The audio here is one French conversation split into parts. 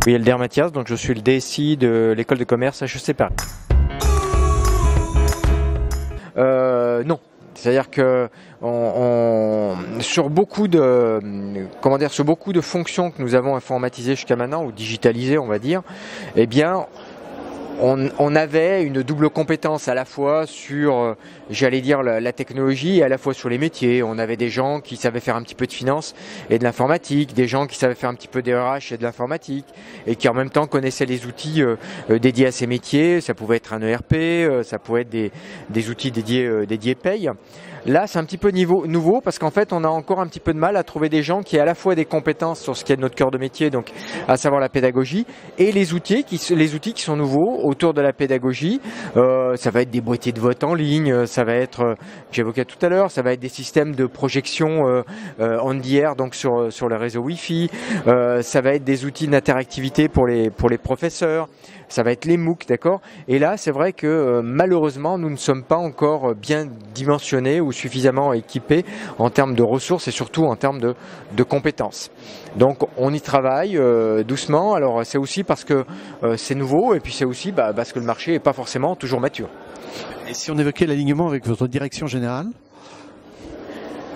Oui, Elder Mathias, donc je suis le DSI de l'école de commerce HEC Paris. Non. C'est-à-dire que sur beaucoup de fonctions que nous avons informatisées jusqu'à maintenant, ou digitalisées on va dire, eh bien on avait une double compétence à la fois sur, j'allais dire, la technologie et à la fois sur les métiers. On avait des gens qui savaient faire un petit peu de finance et de l'informatique, des gens qui savaient faire un petit peu de RH et de l'informatique et qui en même temps connaissaient les outils dédiés à ces métiers. Ça pouvait être un ERP, ça pouvait être des outils dédiés paye. Là, c'est un petit peu nouveau parce qu'en fait, on a encore un petit peu de mal à trouver des gens qui aient à la fois des compétences sur ce qui est de notre cœur de métier, donc à savoir la pédagogie, et les outils qui sont nouveaux autour de la pédagogie. Ça va être des boîtiers de vote en ligne, ça va être, j'évoquais tout à l'heure, ça va être des systèmes de projection on the air, donc sur le réseau Wi-Fi. Ça va être des outils d'interactivité pour les professeurs. Ça va être les MOOC, d'accord? Et là, c'est vrai que malheureusement, nous ne sommes pas encore bien dimensionnés ou suffisamment équipés en termes de ressources et surtout en termes de compétences. Donc, on y travaille doucement. Alors, c'est aussi parce que c'est nouveau et puis c'est aussi parce que le marché n'est pas forcément toujours mature. Et si on évoquait l'alignement avec votre direction générale?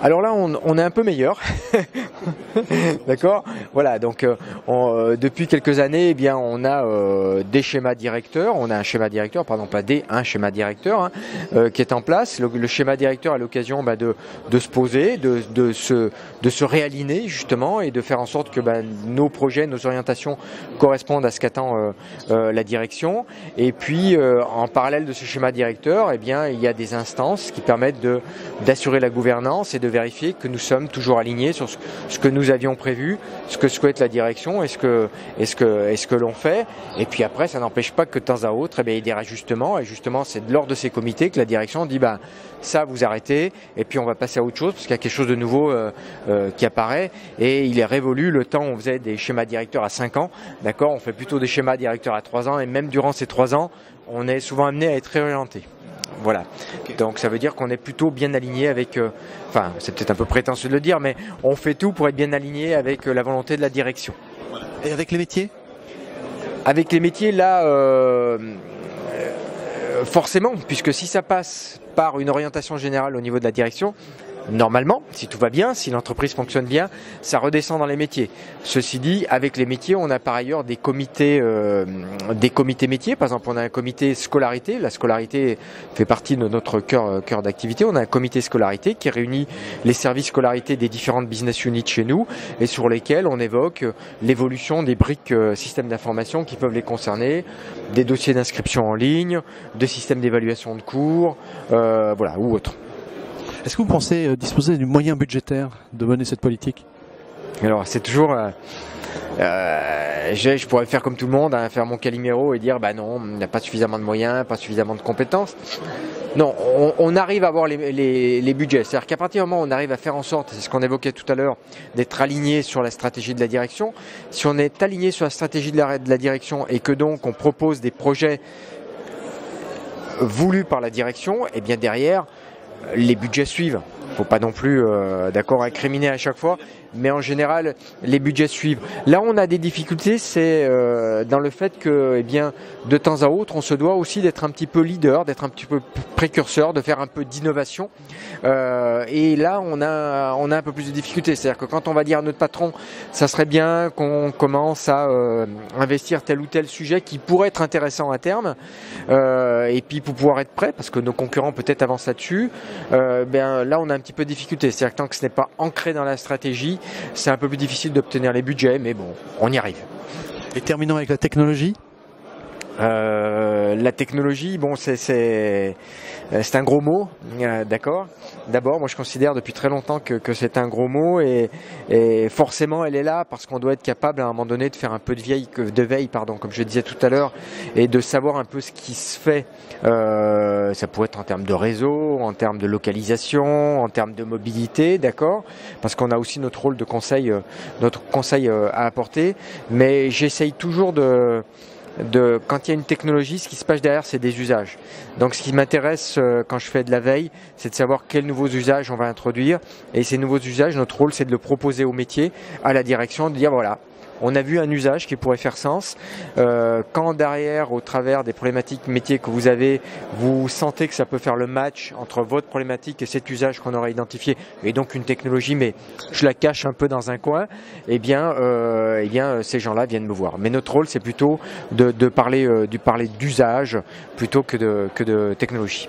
Alors là, on est un peu meilleur, d'accord. Voilà, donc depuis quelques années, eh bien, on a des schémas directeurs. On a un schéma directeur, pardon, pas un schéma directeur hein, qui est en place. Le schéma directeur a l'occasion de se poser, de se réaligner justement et de faire en sorte que nos projets, nos orientations correspondent à ce qu'attend la direction. Et puis, en parallèle de ce schéma directeur, eh bien, il y a des instances qui permettent d'assurer la gouvernance et de vérifier que nous sommes toujours alignés sur ce que nous avions prévu, ce que souhaite la direction et ce que l'on fait. Et puis après, ça n'empêche pas que de temps à autre, il y ait des rajustements. Et justement, c'est lors de ces comités que la direction dit ça vous arrêtez et puis on va passer à autre chose parce qu'il y a quelque chose de nouveau qui apparaît. Et il est révolu le temps où on faisait des schémas directeurs à 5 ans. D'accord, on fait plutôt des schémas directeurs à 3 ans et même durant ces 3 ans, on est souvent amené à être réorienté. Voilà, okay. Donc ça veut dire qu'on est plutôt bien aligné avec, enfin c'est peut-être un peu prétentieux de le dire, mais on fait tout pour être bien aligné avec la volonté de la direction. Et avec les métiers? Avec les métiers, là, forcément, puisque si ça passe par une orientation générale au niveau de la direction, normalement, si tout va bien, si l'entreprise fonctionne bien, ça redescend dans les métiers. Ceci dit, avec les métiers, on a par ailleurs des comités métiers. Par exemple, on a un comité scolarité. La scolarité fait partie de notre cœur d'activité. On a un comité scolarité qui réunit les services scolarité des différentes business units chez nous et sur lesquels on évoque l'évolution des briques systèmes d'information qui peuvent les concerner, des dossiers d'inscription en ligne, des systèmes d'évaluation de cours, voilà, ou autres. Est-ce que vous pensez disposer du moyen budgétaire de mener cette politique? Alors c'est toujours, je pourrais faire comme tout le monde, faire mon Calimero et dire non, il n'y a pas suffisamment de moyens, pas suffisamment de compétences. Non, on arrive à avoir les budgets. C'est-à-dire qu'à partir du moment où on arrive à faire en sorte, c'est ce qu'on évoquait tout à l'heure, d'être aligné sur la stratégie de la direction. Si on est aligné sur la stratégie de la direction et que donc on propose des projets voulus par la direction, et bien derrière, les budgets suivent. Il ne faut pas non plus incriminer à chaque fois, mais en général, les budgets suivent. Là, on a des difficultés, c'est dans le fait que, de temps à autre, on se doit aussi d'être un petit peu leader, d'être un petit peu précurseur, de faire un peu d'innovation. Et là, on a un peu plus de difficultés. C'est-à-dire que quand on va dire à notre patron, ça serait bien qu'on commence à investir tel ou tel sujet qui pourrait être intéressant à terme, et puis pour pouvoir être prêt, parce que nos concurrents peut-être avancent là-dessus, là, on a un petit peu de difficulté. C'est-à-dire que tant que ce n'est pas ancré dans la stratégie, c'est un peu plus difficile d'obtenir les budgets, mais bon, on y arrive. Et terminons avec la technologie. La technologie, bon, c'est un gros mot, d'accord. D'abord, moi je considère depuis très longtemps que c'est un gros mot et forcément elle est là parce qu'on doit être capable à un moment donné de faire un peu de veille, comme je disais tout à l'heure, et de savoir un peu ce qui se fait. Ça pourrait être en termes de réseau, en termes de localisation, en termes de mobilité, d'accord, parce qu'on a aussi notre rôle de conseil, à apporter, mais j'essaye toujours quand il y a une technologie, ce qui se passe derrière, c'est des usages. Donc ce qui m'intéresse quand je fais de la veille, c'est de savoir quels nouveaux usages on va introduire. Et ces nouveaux usages, notre rôle, c'est de le proposer au métier, à la direction, de dire voilà, on a vu un usage qui pourrait faire sens. Quand derrière, au travers des problématiques métiers que vous avez, vous sentez que ça peut faire le match entre votre problématique et cet usage qu'on aurait identifié, et donc une technologie, mais je la cache un peu dans un coin, eh bien ces gens-là viennent me voir. Mais notre rôle, c'est plutôt de parler d'usage plutôt que de technologie.